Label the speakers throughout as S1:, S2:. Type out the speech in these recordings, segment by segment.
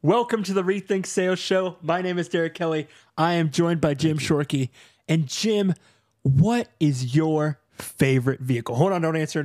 S1: Welcome to the Rethink Sales Show. My name is Derek Kelly. I am joined by Jim Shorkey. And Jim, what is your favorite vehicle? Hold on, don't answer.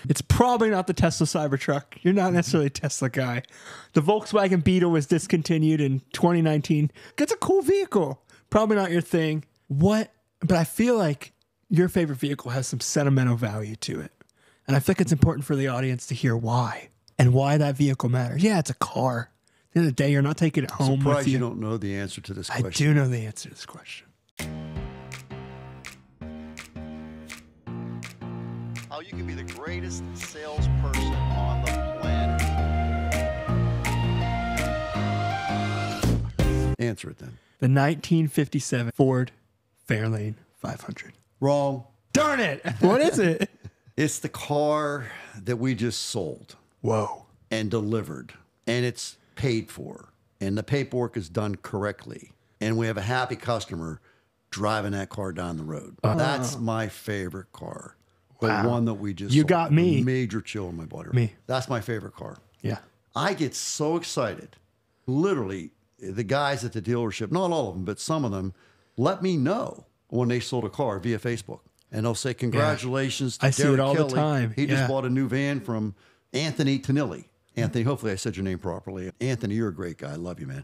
S1: It's probably not the Tesla Cybertruck. You're not necessarily a Tesla guy. The Volkswagen Beetle was discontinued in 2019. It's a cool vehicle. Probably not your thing. But I feel like your favorite vehicle has some sentimental value to it. And I think it's important for the audience to hear why and why that vehicle matters. Yeah, it's a car. At the end of the day, you're not taking it home with you.
S2: You don't know the answer to this question.
S1: I do know the answer to this question.
S2: How you can be the greatest salesperson on the planet. Answer it then.
S1: The 1957 Ford Fairlane 500.
S2: Wrong.
S1: Darn it. What is it?
S2: It's the car that we just sold.
S1: Whoa.
S2: And delivered. And it's paid for. And the paperwork is done correctly. And we have a happy customer driving that car down the road. That's my favorite car. The one that we just
S1: You
S2: sold.
S1: got me.
S2: A major chill in my body.
S1: Me.
S2: That's my favorite car.
S1: Yeah.
S2: I get so excited. Literally, the guys at the dealership, not all of them, but some of them, let me know when they sold a car via Facebook. And they'll say, congratulations to
S1: I see
S2: Derek
S1: it all
S2: Kelly.
S1: the time.
S2: He just bought a new van from Anthony Tonelli. Anthony, hopefully I said your name properly. Anthony, you're a great guy. I love you, man.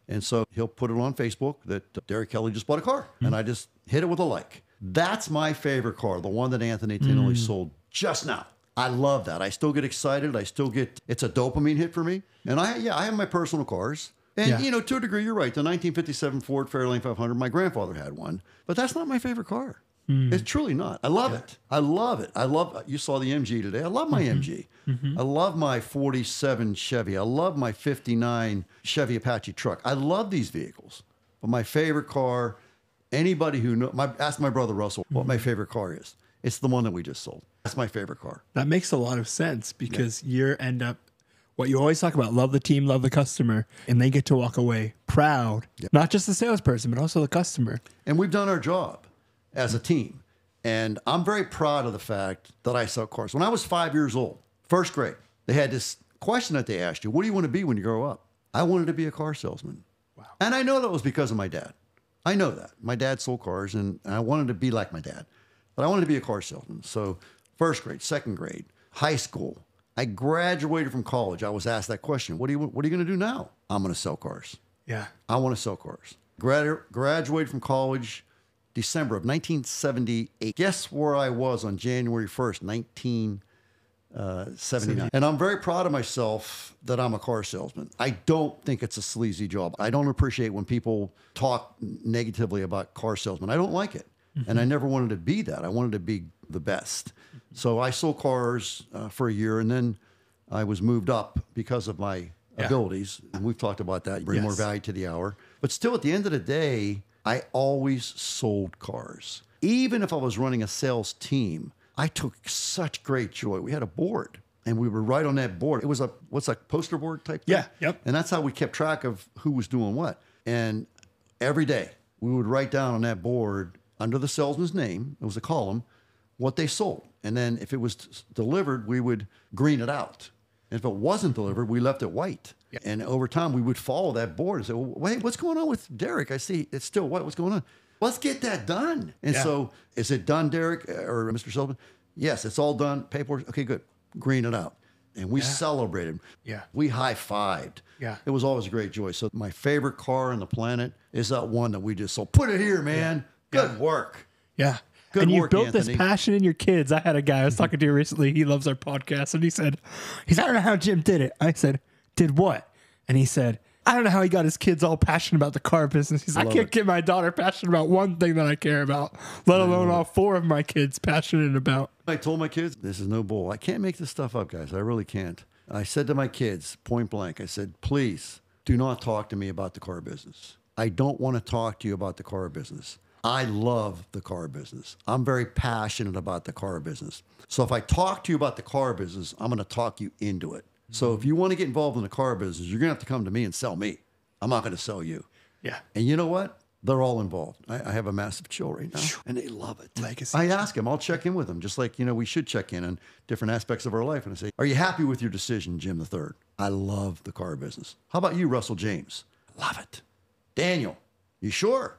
S2: And so he'll put it on Facebook that Derek Kelly just bought a car. And I just hit it with a like. That's my favorite car, the one that Anthony Tonelli sold just now. I love that. I still get excited. It's a dopamine hit for me. And I have my personal cars. And, you know, to a degree, you're right. The 1957 Ford Fairlane 500, my grandfather had one. But that's not my favorite car. It's truly not. I love it. I love it. You saw the MG today. I love my MG. I love my 47 Chevy. I love my 59 Chevy Apache truck. I love these vehicles. But my favorite car, anybody who knows, ask my brother Russell what my favorite car is. It's the one that we just sold. That's my favorite car.
S1: That makes a lot of sense because you end up, what you always talk about, love the team, love the customer, and they get to walk away proud, not just the salesperson, but also the customer.
S2: And we've done our job as a team. And I'm very proud of the fact that I sell cars. When I was 5 years old, first grade, they had this question that they asked you, what do you want to be when you grow up? I wanted to be a car salesman. Wow. And I know that was because of my dad. I know that. My dad sold cars, and I wanted to be like my dad. But I wanted to be a car salesman. So first grade, second grade, high school, I graduated from college. I was asked that question, what are you going to do now? I'm going to sell cars.
S1: Yeah.
S2: I want to sell cars. Graduated from college, December of 1978. Guess where I was on January 1st, 1979. And I'm very proud of myself that I'm a car salesman. I don't think it's a sleazy job. I don't appreciate when people talk negatively about car salesmen. I don't like it. And I never wanted to be that. I wanted to be the best. So I sold cars for a year, and then I was moved up because of my abilities. And we've talked about that. Bring more value to the hour. But still, at the end of the day, I always sold cars. Even if I was running a sales team, I took such great joy. We had a board, and we were right on that board. It was what's a poster board type thing?
S1: Yeah, yep.
S2: And that's how we kept track of who was doing what. And every day, we would write down on that board, under the salesman's name, it was a column, what they sold. And then if it was delivered, we would green it out. And if it wasn't delivered, we left it white. Yeah. And over time, we would follow that board and say, well, wait, what's going on with Derek? I see it's still white. What's going on? Let's get that done. And so, is it done, Derek or Mr. Sullivan? Yes, it's all done. Paperwork. Okay, good. Green it out. And we celebrated. Yeah. We high-fived. Yeah. It was always a great joy. So my favorite car on the planet is that one that we just sold. Put it here, man. Good work.
S1: Yeah.
S2: Good
S1: and you
S2: work,
S1: built
S2: Anthony.
S1: this passion in your kids. I had a guy I was talking to recently. He loves our podcast. And he said, I don't know how Jim did it. I said, did what? And he said, I don't know how he got his kids all passionate about the car business. He's like, I can't get my daughter passionate about one thing that I care about, let alone all four of my kids passionate about.
S2: I told my kids, this is no bull. I can't make this stuff up, guys. I really can't. I said to my kids, point blank, I said, please do not talk to me about the car business. I don't want to talk to you about the car business. I love the car business. I'm very passionate about the car business. So if I talk to you about the car business, I'm going to talk you into it. So if you want to get involved in the car business, you're going to have to come to me and sell me. I'm not going to sell you.
S1: Yeah.
S2: And you know what? They're all involved. I have a massive chill right now, and they love it.
S1: Legacy.
S2: I ask them. I'll check in with them, just like, we should check in on different aspects of our life. And I say, are you happy with your decision, Jim the Third? I love the car business. How about you, Russell James? Love it. Daniel, you sure?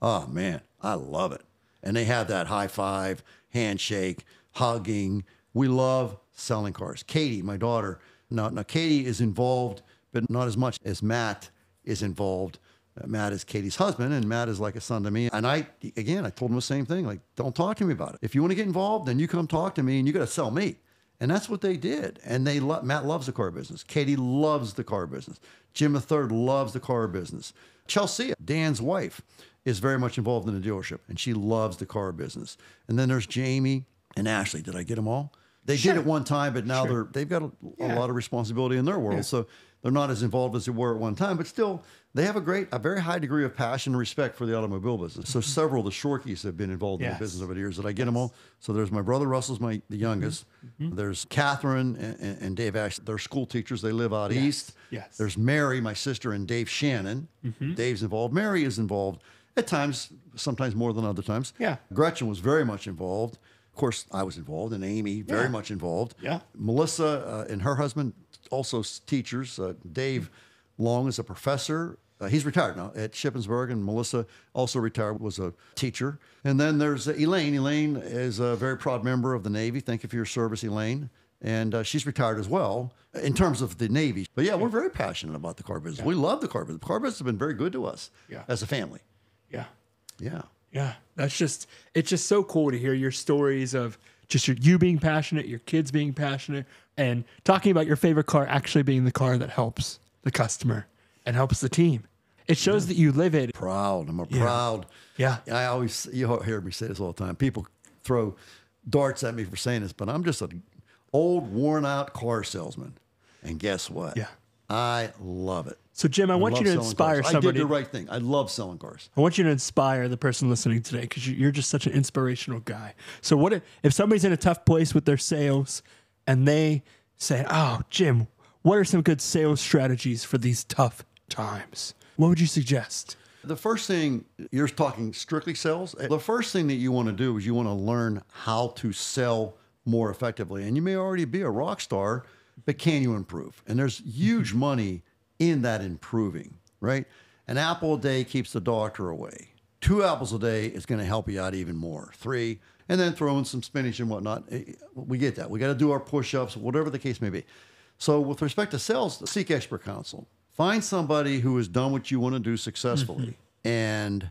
S2: Oh, man, I love it. And they have that high five, handshake, hugging. We love selling cars. Katie, my daughter. Now Katie is involved, but not as much as Matt is involved. Matt is Katie's husband, and Matt is like a son to me. And I told him the same thing. Like, don't talk to me about it. If you want to get involved, then you come talk to me, and you got to sell me. And that's what they did. And Matt loves the car business. Katie loves the car business. Jim III loves the car business. Chelsea, Dan's wife, is very much involved in the dealership, and she loves the car business. And then there's Jamie and Ashley. Did I get them all? They did at one time, but now they've got a lot of responsibility in their world. So they're not as involved as they were at one time, but still they have a very high degree of passion and respect for the automobile business. So several of the Shorkeys have been involved in the business over the years. Did I get them all? So there's my brother Russell's the youngest. There's Catherine and Dave Ash. They're school teachers. They live out east.
S1: Yes.
S2: There's Mary, my sister, and Dave Shannon. Dave's involved. Mary is involved at times, sometimes more than other times.
S1: Yeah.
S2: Gretchen was very much involved. Of course, I was involved, and Amy very much involved.
S1: Yeah.
S2: Melissa and her husband, also teachers. Dave Long is a professor. He's retired now at Shippensburg, and Melissa, also retired, was a teacher. And then there's Elaine. Elaine is a very proud member of the Navy. Thank you for your service, Elaine. And she's retired as well in terms of the Navy. But yeah, we're very passionate about the car business. Yeah. We love the car business. The car business has been very good to us as a family.
S1: Yeah.
S2: Yeah.
S1: Yeah. It's just so cool to hear your stories of just you being passionate, your kids being passionate, and talking about your favorite car actually being the car that helps the customer and helps the team. It shows that you live it.
S2: Proud. I'm proud.
S1: Yeah.
S2: You hear me say this all the time. People throw darts at me for saying this, but I'm just an old, worn out car salesman. And guess what?
S1: Yeah.
S2: I love it.
S1: So, Jim, I want you to inspire somebody.
S2: I did the right thing. I love selling cars.
S1: I want you to inspire the person listening today because you're just such an inspirational guy. So what if somebody's in a tough place with their sales and they say, oh, Jim, what are some good sales strategies for these tough times? What would you suggest?
S2: The first thing, you're talking strictly sales. The first thing that you want to do is you want to learn how to sell more effectively. And you may already be a rock star, but can you improve? And there's huge money in that improving, right? An apple a day keeps the doctor away. 2 apples a day is going to help you out even more. 3, and then throw in some spinach and whatnot. We get that. We got to do our push-ups, whatever the case may be. So with respect to sales, seek expert counsel. Find somebody who has done what you want to do successfully and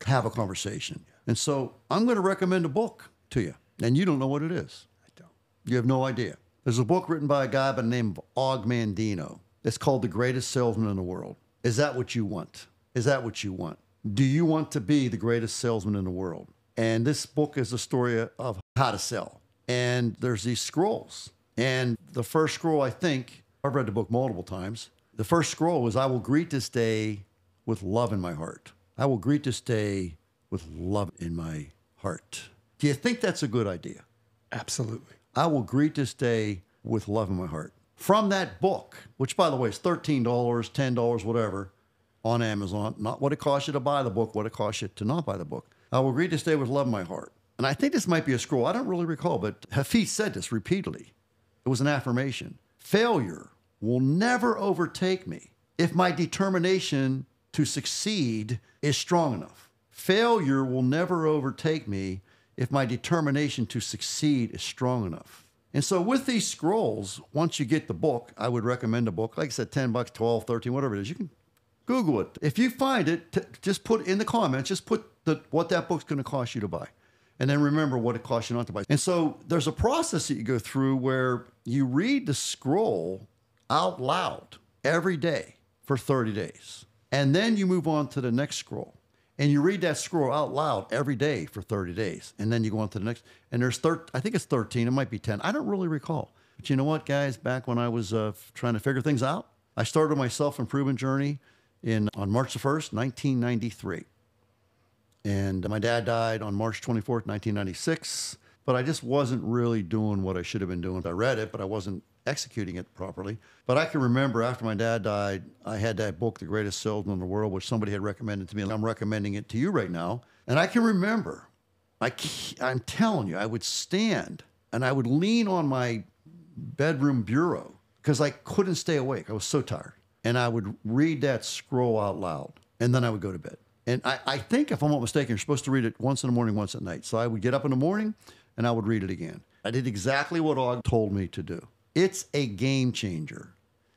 S2: have a conversation. And so I'm going to recommend a book to you, and you don't know what it is.
S1: I don't.
S2: You have no idea. There's a book written by a guy by the name of Og Mandino. It's called The Greatest Salesman in the World. Is that what you want? Is that what you want? Do you want to be the greatest salesman in the world? And this book is a story of how to sell. And there's these scrolls. And the first scroll, I think, I've read the book multiple times. The first scroll is, I will greet this day with love in my heart. I will greet this day with love in my heart. Do you think that's a good idea?
S1: Absolutely.
S2: I will greet this day with love in my heart. From that book, which, by the way, is $13, $10, whatever, on Amazon. Not what it costs you to buy the book, what it costs you to not buy the book. I will greet this day with love in my heart. And I think this might be a scroll. I don't really recall, but Hafiz said this repeatedly. It was an affirmation. Failure will never overtake me if my determination to succeed is strong enough. Failure will never overtake me if my determination to succeed is strong enough. And so with these scrolls, once you get the book, I would recommend a book. Like I said, $10, $12, $13, whatever it is. You can Google it. If you find it, just put in the comments, just put what that book's going to cost you to buy. And then remember what it costs you not to buy. And so there's a process that you go through where you read the scroll out loud every day for 30 days. And then you move on to the next scroll. And you read that scroll out loud every day for 30 days. And then you go on to the next. And there's I think it's 13. It might be 10. I don't really recall. But you know what, guys? Back when I was trying to figure things out, I started my self-improvement journey on March the 1st, 1993. And my dad died on March 24th, 1996. But I just wasn't really doing what I should have been doing. I read it, but I wasn't executing it properly. But I can remember after my dad died, I had that book, The Greatest Salesman in the World, which somebody had recommended to me. And I'm recommending it to you right now. And I can remember, I'm telling you, I would stand and I would lean on my bedroom bureau because I couldn't stay awake. I was so tired. And I would read that scroll out loud, and then I would go to bed. And I think, if I'm not mistaken, you're supposed to read it once in the morning, once at night. So I would get up in the morning, and I would read it again. I did exactly what Og told me to do. It's a game changer.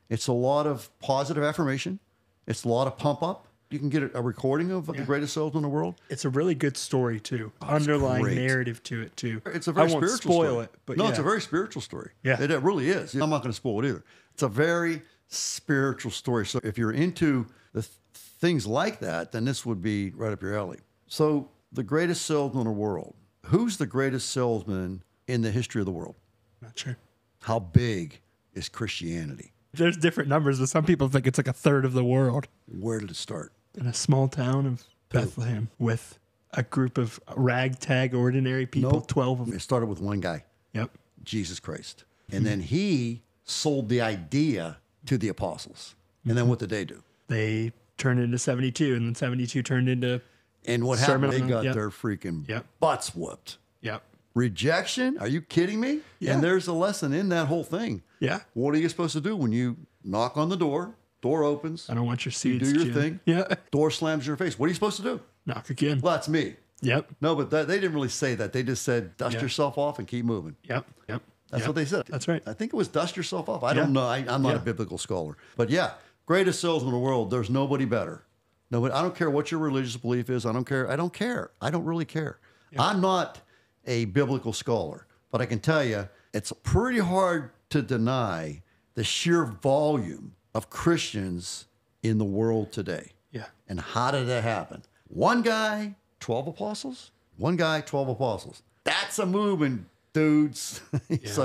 S2: It's a lot of positive affirmation. It's a lot of pump up. You can get a recording of the greatest salesman in the world.
S1: It's a really good story, too. Underlying narrative to it, too.
S2: It's a very spiritual story.
S1: I won't spoil it, but
S2: no, it's a very spiritual story.
S1: Yeah.
S2: It really is. I'm not going to spoil it either. It's a very spiritual story. So if you're into the things like that, then this would be right up your alley. So the greatest salesman in the world. Who's the greatest salesman in the history of the world?
S1: Not sure.
S2: How big is Christianity?
S1: There's different numbers, but some people think it's like a third of the world.
S2: Where did it start?
S1: In a small town of Bethlehem with a group of ragtag ordinary people,
S2: Nope.
S1: 12 of them.
S2: It started with one guy,
S1: Yep.
S2: Jesus Christ. And then he sold the idea to the apostles. And then what did they do?
S1: They turned into 72, and then 72 turned into...
S2: And what
S1: Sermon
S2: happened? They
S1: on-
S2: got
S1: yep.
S2: their freaking
S1: Yep.
S2: butts whooped.
S1: Yep.
S2: Rejection? Are you kidding me?
S1: Yeah.
S2: And there's a lesson in that whole thing.
S1: Yeah.
S2: What are you supposed to do when you knock on the door? Door opens.
S1: I don't want your
S2: You
S1: seeds,
S2: do your
S1: Jim.
S2: thing.
S1: Yeah.
S2: Door slams in your face. What are you supposed to do?
S1: Knock again.
S2: Well, that's me.
S1: Yep.
S2: No, but they didn't really say that. They just said, dust
S1: Yeah.
S2: yourself off and keep moving.
S1: Yep. Yep.
S2: That's
S1: Yep.
S2: what they said.
S1: That's right.
S2: I think it was dust yourself off. I don't know. I'm not
S1: Yeah.
S2: a biblical scholar. But yeah, greatest salesman in the world. There's nobody better. Nobody. I don't care what your religious belief is. I don't care. I don't care. I don't really care. I'm not a biblical scholar, but I can tell you it's pretty hard to deny the sheer volume of Christians in the world today.
S1: Yeah.
S2: And how did that happen? One guy, 12 apostles? One guy, 12 apostles. That's a movement, dudes. So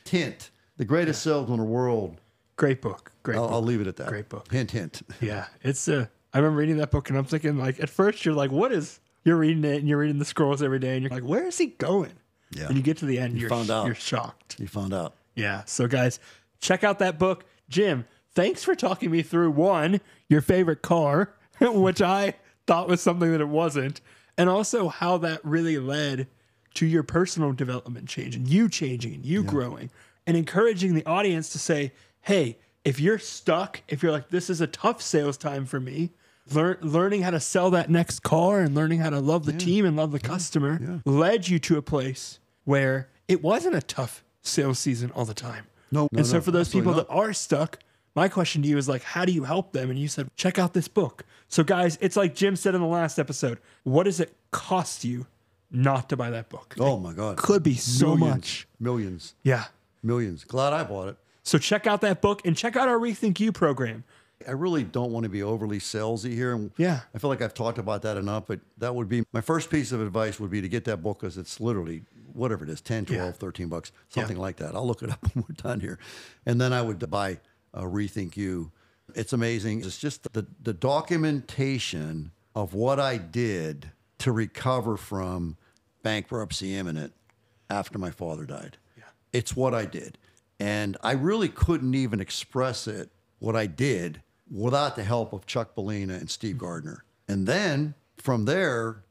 S2: hint, the greatest salesman in the world.
S1: Great book. Great book.
S2: I'll leave it at that.
S1: Great book.
S2: Hint, hint.
S1: Yeah. It's I remember reading that book, and I'm thinking, like, at first you're like, you're reading it, and you're reading the scrolls every day, and you're like, where is he going?
S2: Yeah.
S1: And you get to the end, you're
S2: found out.
S1: You're shocked.
S2: You found out.
S1: Yeah. So, guys, check out that book. Jim, thanks for talking me through your favorite car, which I thought was something that it wasn't, and also how that really led to your personal development change and you changing and you growing and encouraging the audience to say, hey, if you're stuck, if you're like, this is a tough sales time for me, learning how to sell that next car and learning how to love the team and love the customer led you to a place where it wasn't a tough sales season all the time. So for those people that are stuck, my question to you is like, how do you help them? And you said, check out this book. So guys, it's like Jim said in the last episode, what does it cost you not to buy that book?
S2: Oh my God.
S1: Could be so much.
S2: Millions.
S1: Yeah.
S2: Millions. Glad I bought it.
S1: So check out that book and check out our Rethink You program.
S2: I really don't want to be overly salesy here. And
S1: Yeah.
S2: I feel like I've talked about that enough, but that would be my first piece of advice would be to get that book because it's literally, whatever it is, 10, 12, 13 bucks, something like that. I'll look it up when we're done here. And then I would buy Rethink You. It's amazing. It's just the documentation of what I did to recover from bankruptcy imminent after my father died. Yeah. It's what I did. And I really couldn't even express it, what I did, without the help of Chuck Bellina and Steve Gardner. And then from there,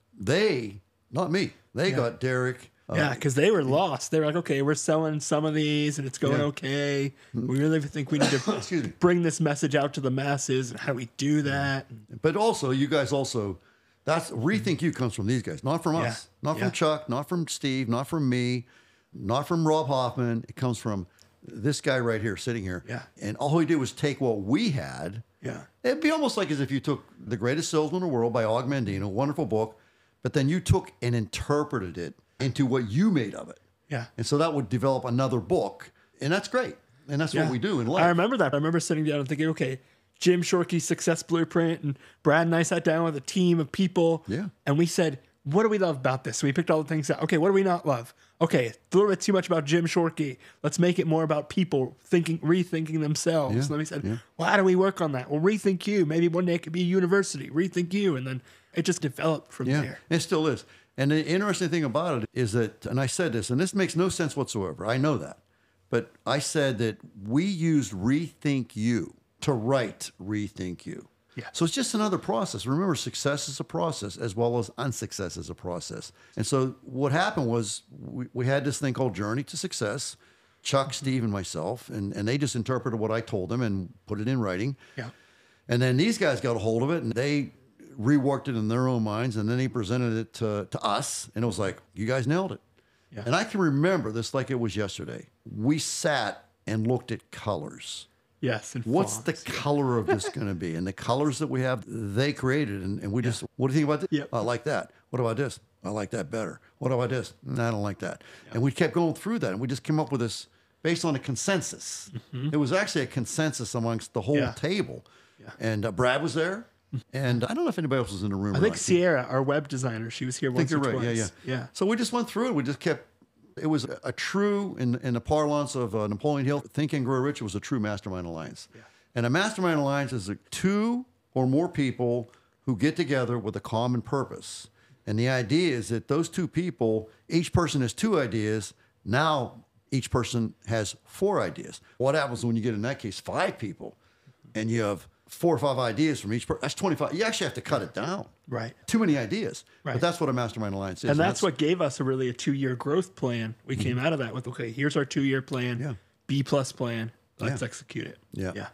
S2: not me, they got Derek.
S1: Because they were lost. They were like, okay, we're selling some of these and it's going okay. We really think we need to bring this message out to the masses and how do we do that.
S2: But also, you guys also, that's Rethink You comes from these guys, not from us, not from Chuck, not from Steve, not from me, not from Rob Hoffman. It comes from this guy right here, sitting here.
S1: Yeah.
S2: And all he did was take what we had.
S1: Yeah.
S2: It'd be almost like as if you took The Greatest Salesman in the World by Og Mandino, wonderful book, but then you took and interpreted it into what you made of it.
S1: Yeah.
S2: And so that would develop another book. And that's great. And that's what we do in life.
S1: I remember that. I remember sitting down and thinking, okay, Jim Shorkey's Success Blueprint, and Brad and I sat down with a team of people.
S2: Yeah.
S1: And we said, what do we love about this? So we picked all the things out. Okay, what do we not love? Okay, a little bit too much about Jim Shorkey. Let's make it more about people rethinking themselves.
S2: Yeah.
S1: And then we said, well, how do we work on that? Well, Rethink You. Maybe one day it could be a university. Rethink You. And then it just developed from there.
S2: It still is. And the interesting thing about it is that, and I said this, and this makes no sense whatsoever. I know that. But I said that we used Rethink You to write Rethink You.
S1: Yeah.
S2: So it's just another process. Remember, success is a process as well as unsuccess is a process. And so what happened was we had this thing called Journey to Success, Chuck, Steve, and myself, and they just interpreted what I told them and put it in writing.
S1: Yeah.
S2: And then these guys got a hold of it, and they reworked it in their own minds, and then they presented it to us, and it was like, you guys nailed it.
S1: Yeah.
S2: And I can remember this like it was yesterday. We sat and looked at colors.
S1: Yes. And
S2: What's
S1: fonts,
S2: the color of this going to be? And the colors that we have, they created, and we just, what do you think about this?
S1: Yep.
S2: I like that. What about this? I like that better. What about this? No, I don't like that. And we kept going through that, and we just came up with this based on a consensus. It was actually a consensus amongst the whole table. Yeah. And Brad was there. And I don't know if anybody else was in the room.
S1: I think Sierra, our web designer, she was here once or twice.
S2: Yeah. So we just went through it. We just kept, it was a true, in the parlance of Napoleon Hill, Think and Grow Rich, it was a true mastermind alliance. Yeah. And a mastermind alliance is two or more people who get together with a common purpose. And the idea is that those two people, each person has two ideas. Now each person has four ideas. What happens when you get, in that case, 5 people and you have 4 or 5 ideas from each person? That's 25. You actually have to cut it down.
S1: Right.
S2: Too many ideas.
S1: Right.
S2: But that's what a mastermind alliance is.
S1: And that's what gave us a 2-year growth plan. We came out of that with, okay, here's our 2-year plan, B+ plan. Let's execute it.
S2: Yeah.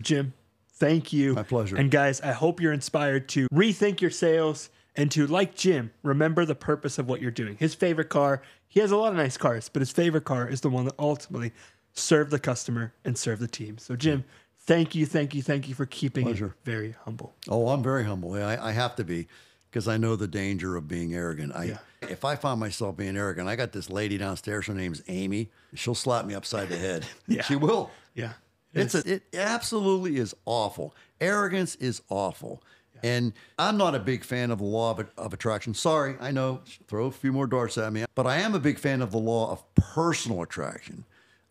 S1: Jim, thank you.
S2: My pleasure.
S1: And guys, I hope you're inspired to rethink your sales and to, like Jim, remember the purpose of what you're doing. His favorite car, he has a lot of nice cars, but his favorite car is the one that ultimately served the customer and served the team. So Jim, thank you for keeping it very humble.
S2: Oh, I'm very humble. I have to be, because I know the danger of being arrogant. If I find myself being arrogant, I got this lady downstairs. Her name's Amy. She'll slap me upside the head. She will.
S1: Yeah.
S2: It absolutely is awful. Arrogance is awful. And I'm not a big fan of the law of attraction. Sorry, I know, throw a few more darts at me. But I am a big fan of the law of personal attraction.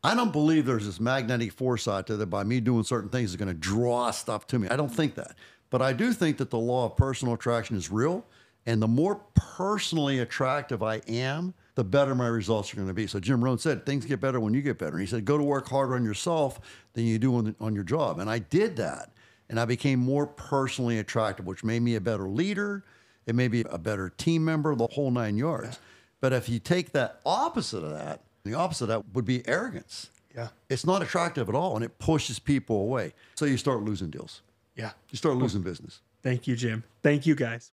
S2: I don't believe there's this magnetic force out there that by me doing certain things is going to draw stuff to me. I don't think that. But I do think that the law of personal attraction is real. And the more personally attractive I am, the better my results are going to be. So Jim Rohn said, things get better when you get better. And he said, go to work harder on yourself than you do on your job. And I did that. And I became more personally attractive, which made me a better leader. It made me a better team member, the whole 9 yards. Yeah. But if you take that opposite of that, the opposite of that would be arrogance.
S1: Yeah.
S2: It's not attractive at all, and it pushes people away. So you start losing deals.
S1: Yeah.
S2: You start losing business.
S1: Thank you, Jim. Thank you, guys.